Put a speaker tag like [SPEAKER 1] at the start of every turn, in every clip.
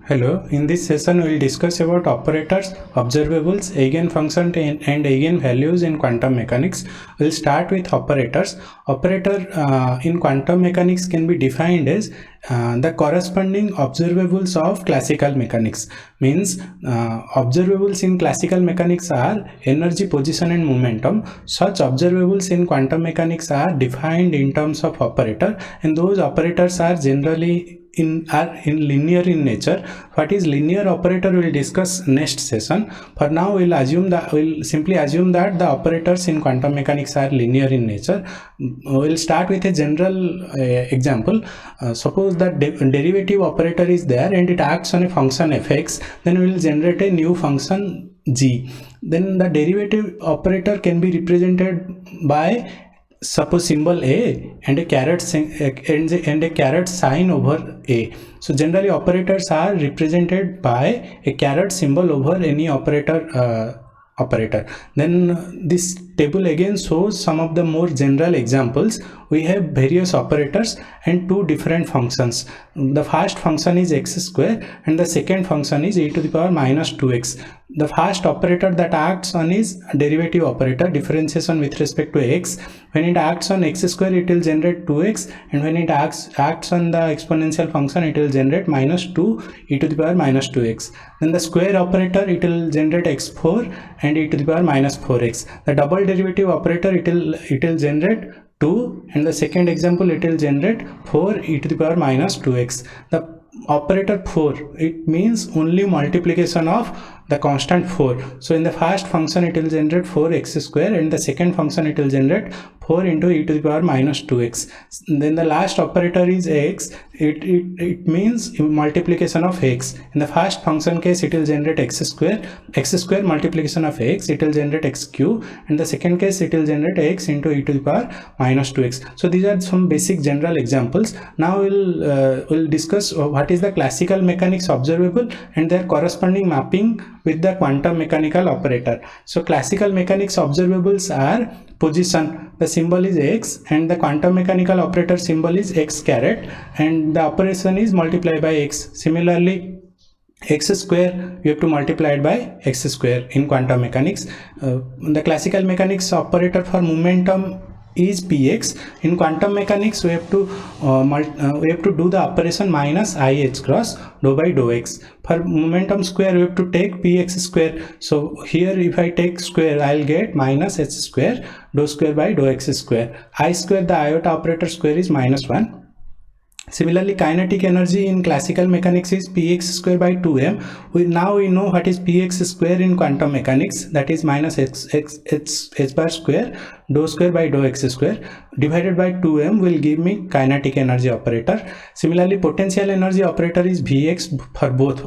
[SPEAKER 1] Hello, in this session we will discuss about operators, observables, eigenfunction and eigenvalues in quantum mechanics. We will start with operators. Operator in quantum mechanics can be defined as the corresponding observables of classical mechanics. Means observables in classical mechanics are energy, position and momentum. Such observables in quantum mechanics are defined in terms of operator, and those operators are generally in linear in nature. What is linear operator we will discuss next session. For now we'll simply assume that the operators in quantum mechanics are linear in nature. We'll start with a general example. Suppose that derivative operator is there and it acts on a function fx, then we will generate a new function g. Then the derivative operator can be represented by, suppose, symbol a and a caret sign over a. So generally operators are represented by a caret symbol over any operator. Then this table again shows some of the more general examples. We have various operators and two different functions. The first function is x square and the second function is e to the power minus 2x. The first operator that acts on is derivative operator, differentiation with respect to x. When it acts on x square, it will generate 2x, and when it acts on the exponential function, it will generate minus 2 e to the power minus 2x. Then the square operator, it will generate x4 and e to the power minus 4x. The double derivative operator, it will generate 2, and the second example, it will generate 4 e to the power minus 2x. The operator 4, it means only multiplication of the constant 4. So in the first function it will generate 4x square, and the second function it will generate 4 into e to the power minus 2x. Then the last operator is x. It means multiplication of x. In the first function case it will generate x square multiplication of x, it will generate x cube, and the second case it will generate x into e to the power minus 2x. So these are some basic general examples. Now we'll discuss what is the classical mechanics observable and their corresponding mapping with the quantum mechanical operator. So classical mechanics observables are position, the symbol is x, and the quantum mechanical operator symbol is x caret, and the operation is multiply by x. Similarly, x square you have to multiply it by x square in quantum mechanics. The classical mechanics operator for momentum is px. In quantum mechanics we have to do the operation minus I h cross dou by dou x. For momentum square we have to take px square. So here if I take square, I'll get minus h square dou square by dou x square. I square, the iota operator square, is minus 1. Similarly, kinetic energy in classical mechanics is px square by 2m. Now we know what is px square in quantum mechanics, that is minus h bar square dou square by dou x square divided by 2m will give me kinetic energy operator. Similarly, potential energy operator is Vx for both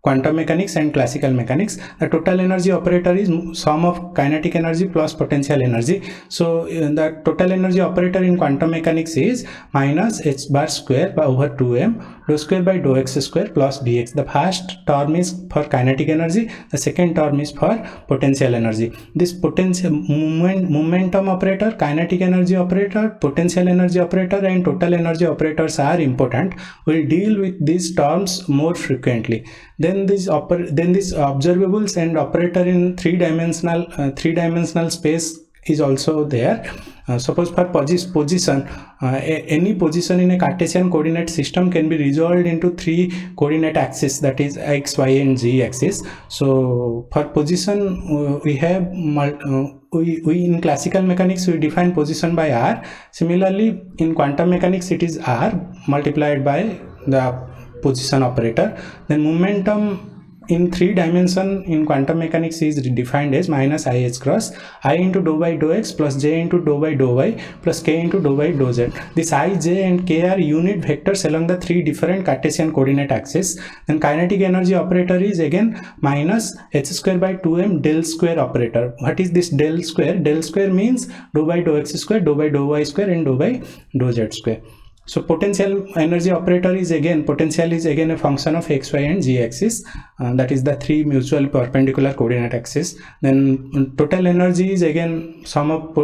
[SPEAKER 1] quantum mechanics and classical mechanics. The total energy operator is sum of kinetic energy plus potential energy. So the total energy operator in quantum mechanics is minus h bar square by over 2m dou square by dou x square plus Vx. The first term is for kinetic energy, the second term is for potential energy. This potential momentum operator, kinetic energy operator, potential energy operator and total energy operators are important. We'll deal with these terms more frequently. Then these observables and operator in three-dimensional space is also there. Suppose for position, any position in a Cartesian coordinate system can be resolved into three coordinate axes, that is x, y and z axis. So for position we have we in classical mechanics we define position by r. Similarly in quantum mechanics it is r multiplied by the position operator. Then momentum in 3 dimension in quantum mechanics is defined as minus I h cross I into dou by dou x plus j into dou by dou y plus k into dou by dou z. This I, j and k are unit vectors along the three different Cartesian coordinate axes. Then kinetic energy operator is again minus h square by 2m del square operator. What is this del square? Del square means dou by dou x square, dou by dou y square and dou by dou z square. So potential energy operator is again, potential is again a function of x, y and z axis. that is the three mutual perpendicular coordinate axis. Then total energy is again sum of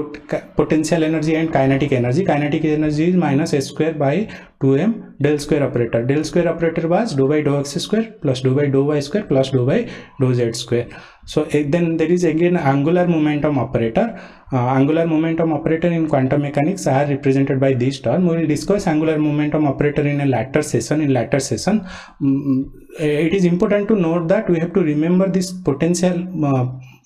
[SPEAKER 1] potential energy and kinetic energy. Kinetic energy is minus h square by 2m del square operator. Del square operator was dou by dou x square plus dou by dou y square plus dou by dou z square. So then there is again angular momentum operator. Angular momentum operator in quantum mechanics are represented by this term. We will discuss angular momentum operator in a later session. It is important to note that we have to remember this potential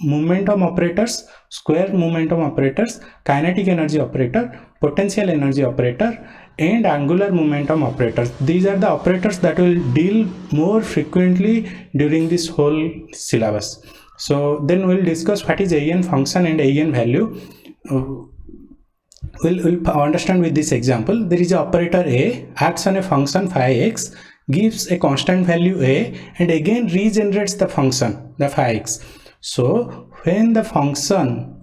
[SPEAKER 1] momentum operators, square momentum operators, kinetic energy operator, potential energy operator, and angular momentum operators. These are the operators that will deal more frequently during this whole syllabus. So then we'll discuss what is eigenfunction and eigenvalue. We'll understand with this example. There is an operator A, acts on a function phi x, gives a constant value A, and again regenerates the function, the phi x. So when a function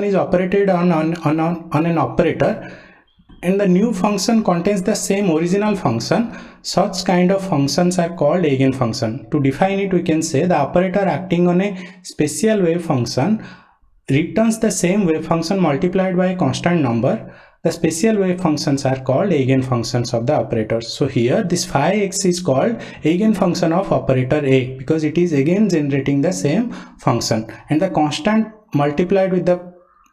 [SPEAKER 1] is operated on an operator, and the new function contains the same original function, such kind of functions are called eigenfunction. To define it, we can say the operator acting on a special wave function returns the same wave function multiplied by a constant number. The special wave functions are called eigenfunctions of the operator. So here this phi x is called eigenfunction of operator A because it is again generating the same function, and the constant multiplied with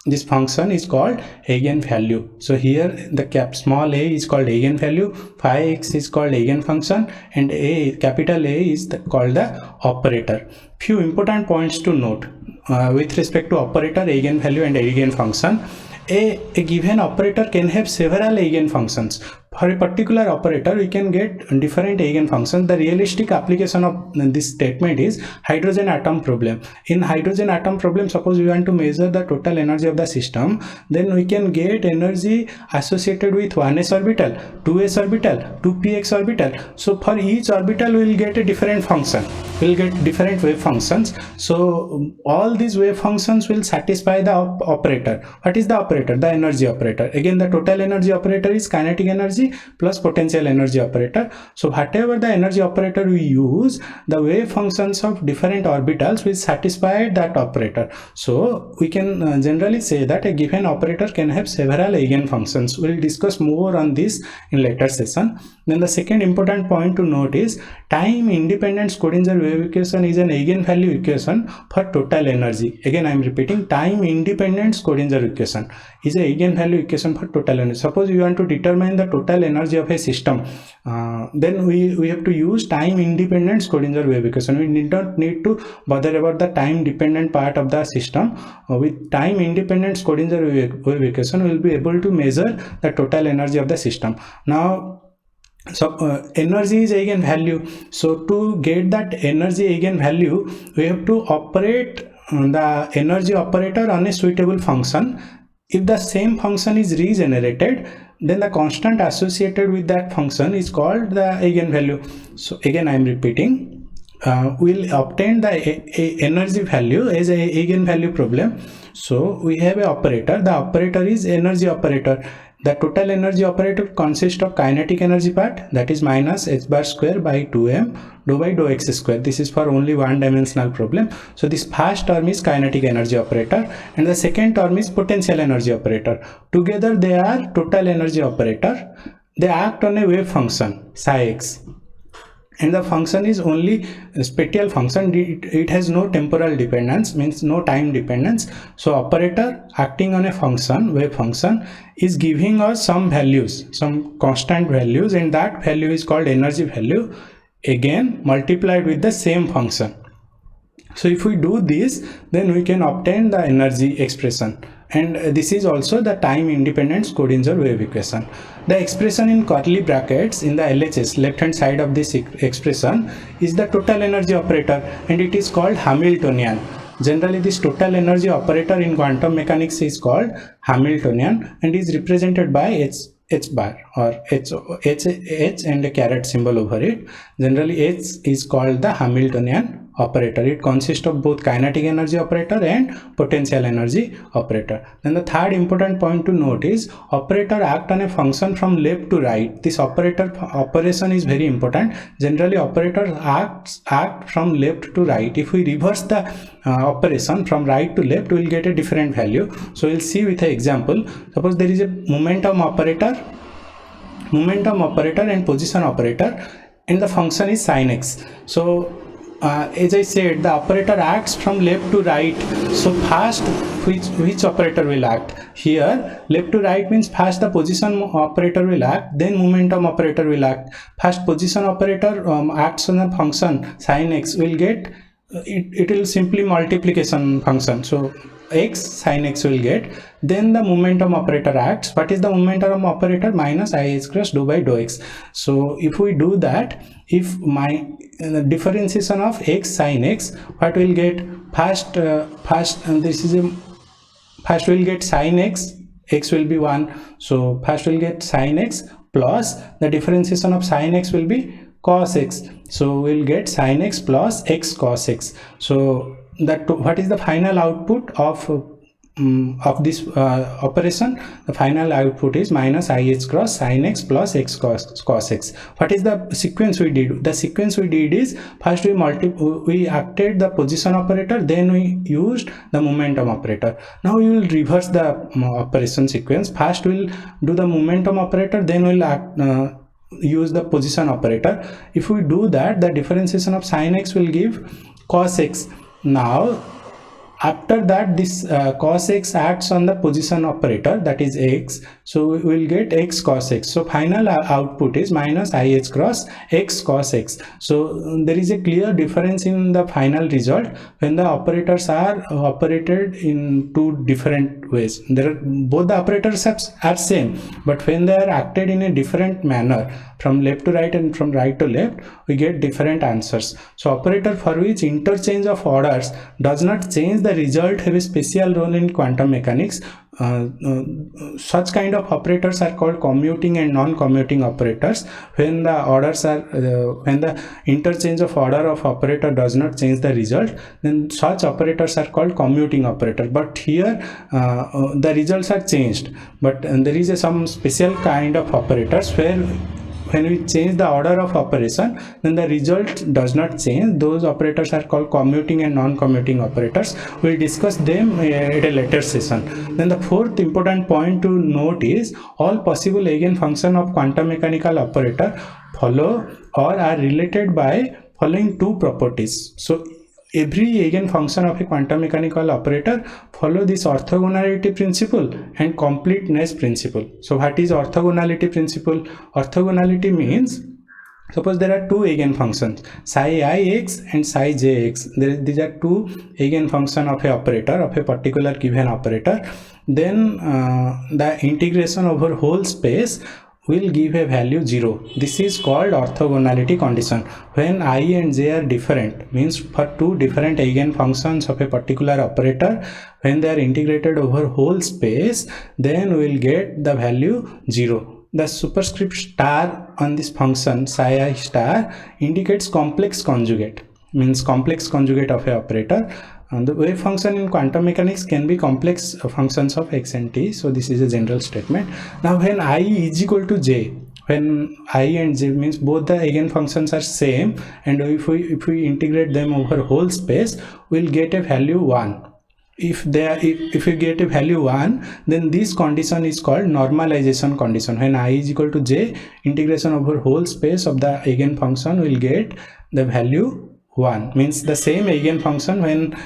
[SPEAKER 1] this function is called eigenvalue. So here the small a is called eigenvalue, phi x is called eigenfunction, and capital A is called the operator. Few important points to note with respect to operator, eigenvalue, and eigenfunction. A given operator can have several eigenfunctions. For a particular operator, we can get different eigenfunctions. The realistic application of this statement is hydrogen atom problem. In hydrogen atom problem, suppose we want to measure the total energy of the system, then we can get energy associated with 1s orbital, 2s orbital, 2px orbital. So for each orbital, we will get a different function. We will get different wave functions. So all these wave functions will satisfy the operator. What is the operator? The energy operator. Again, the total energy operator is kinetic energy plus potential energy operator. So whatever the energy operator we use, the wave functions of different orbitals will satisfy that operator. So we can generally say that a given operator can have several eigenfunctions. We will discuss more on this in later session. Then the second important point to note is time independent Schrodinger wave equation is an eigenvalue equation for total energy. Again, I am repeating, time independent Schrodinger equation is an eigenvalue equation for total energy. Suppose you want to determine the total energy of a system, then we have to use time independent Schrodinger wave equation. We don't need to bother about the time dependent part of the system. With time independent Schrodinger wave equation, we will be able to measure the total energy of the system. Now, energy is eigenvalue. So to get that energy eigenvalue, we have to operate the energy operator on a suitable function. If the same function is regenerated, then the constant associated with that function is called the eigenvalue. So again, I am repeating, we'll obtain the energy value as a eigenvalue problem. So we have an operator. The operator is energy operator. The total energy operator consists of kinetic energy part, that is minus h bar square by 2m dou by dou x square. This is for only one dimensional problem. So this first term is kinetic energy operator and the second term is potential energy operator. Together they are total energy operator. They act on a wave function psi x, and the function is only a spatial function. It has no temporal dependence, means no time dependence. So operator acting on a function, wave function, is giving us some values, some constant values, and that value is called energy value, again multiplied with the same function. So if we do this, then we can obtain the energy expression, and this is also the time independent Schrodinger wave equation. The expression in curly brackets in the LHS, left hand side of this expression, is the total energy operator, and it is called Hamiltonian. Generally this total energy operator in quantum mechanics is called Hamiltonian and is represented by h bar or h and a caret symbol over it. Generally h is called the Hamiltonian operator. It consists of both kinetic energy operator and potential energy operator. Then the third important point to note is operator act on a function from left to right. This operation is very important. Generally operators act from left to right. If we reverse the operation from right to left, we will get a different value. So we'll see with an example. Suppose there is a momentum operator and position operator, and the function is sin x. So as I said, the operator acts from left to right. So first, which operator will act? Here, left to right means first the position operator will act, then momentum operator will act. First position operator acts on a function sin x, will get it will simply multiplication function. So x sin x will get, then the momentum operator acts. What is the momentum operator? Minus I h cross dou by dou x. So if we do that, if my differentiation of x sin x, what will get? First we'll get sin x will be 1. So first we'll get sin x plus the differentiation of sin x will be cos x. So we'll get sin x plus x cos x. So that what is the final output of this operation? The final output is minus I h cross sin x plus x cos x. What is the sequence we did? The sequence we did is first we acted the position operator, then we used the momentum operator. Now we will reverse the operation sequence. First we will do the momentum operator, then we will use the position operator. If we do that, the differentiation of sin x will give cos x. Now after that, this cos x acts on the position operator, that is x, so we will get x cos x. So final output is minus I h cross x cos x. So there is a clear difference in the final result when the operators are operated in two different ways. Both the operators are same, but when they are acted in a different manner, from left to right and from right to left, we get different answers. So operator for which interchange of orders does not change the result have a special role in quantum mechanics. Such kind of operators are called commuting and non-commuting operators. When the orders are when the interchange of order of operator does not change the result, then such operators are called commuting operator. But here the results are changed, but there is some special kind of operators where when we change the order of operation, then the result does not change. Those operators are called commuting and non-commuting operators. We'll discuss them at a later session. Then the fourth important point to note is all possible eigenfunction of quantum mechanical operator follow or are related by following two properties. So every eigenfunction of a quantum mechanical operator follow this orthogonality principle and completeness principle. So what is orthogonality principle? Orthogonality means, suppose there are two eigenfunctions psi I x and psi j x. These are two eigenfunctions of a operator, of a particular given operator. Then the integration over whole space will give a value 0. This is called orthogonality condition. When I and j are different, means for two different eigenfunctions of a particular operator, when they are integrated over whole space, then we will get the value 0. The superscript star on this function psi I star indicates complex conjugate, means complex conjugate of a operator. And the wave function in quantum mechanics can be complex functions of x and t. So this is a general statement. Now when I is equal to j, when I and j means both the eigenfunctions are same, and if we integrate them over whole space, we'll get a value 1. If you get a value 1, then this condition is called normalization condition. When I is equal to j, integration over whole space of the eigenfunction will get the value 1, means the same eigenfunction when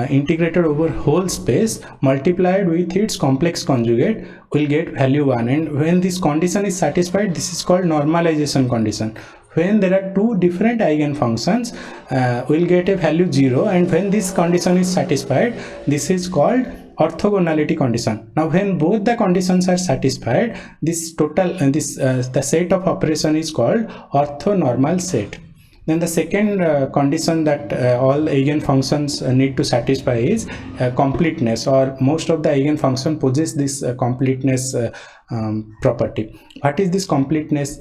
[SPEAKER 1] integrated over whole space multiplied with its complex conjugate will get value 1, and when this condition is satisfied, this is called normalization condition. When there are two different eigenfunctions, we'll get a value 0, and when this condition is satisfied, this is called orthogonality condition. Now when both the conditions are satisfied, this total the set of operation is called orthonormal set. Then the second condition that all eigenfunctions need to satisfy is completeness, or most of the eigenfunction possess this completeness property. What is this completeness?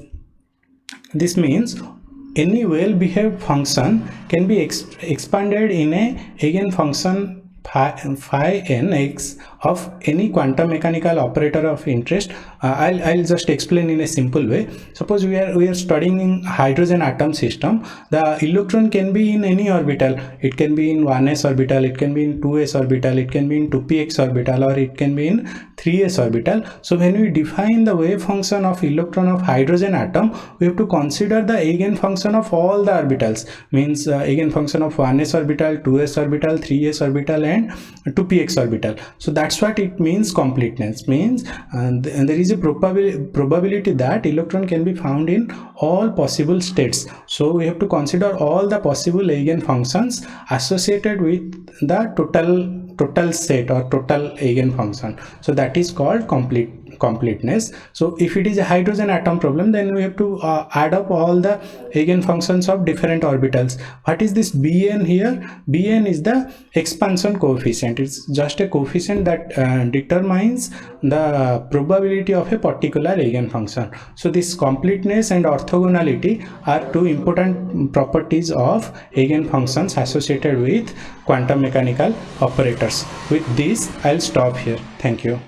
[SPEAKER 1] This means any well behaved function can be expanded in a eigenfunction phi nx of any quantum mechanical operator of interest. I'll just explain in a simple way. Suppose we are studying in hydrogen atom system. The electron can be in any orbital. It can be in 1s orbital, it can be in 2s orbital, it can be in 2px orbital, or it can be in 3s orbital. So when we define the wave function of electron of hydrogen atom, we have to consider the eigenfunction of all the orbitals, means eigenfunction of 1s orbital, 2s orbital, 3s orbital, and 2px orbital. So that's what it means. Completeness means there is a probability that electron can be found in all possible states. So we have to consider all the possible eigenfunctions associated with the total set or total eigenfunction. So that is called completeness. So if it is a hydrogen atom problem, then we have to add up all the eigenfunctions of different orbitals. What is this Bn here? Bn is the expansion coefficient. It's just a coefficient that determines the probability of a particular eigenfunction. So this completeness and orthogonality are two important properties of eigenfunctions associated with quantum mechanical operators. With this, I'll stop here. Thank you.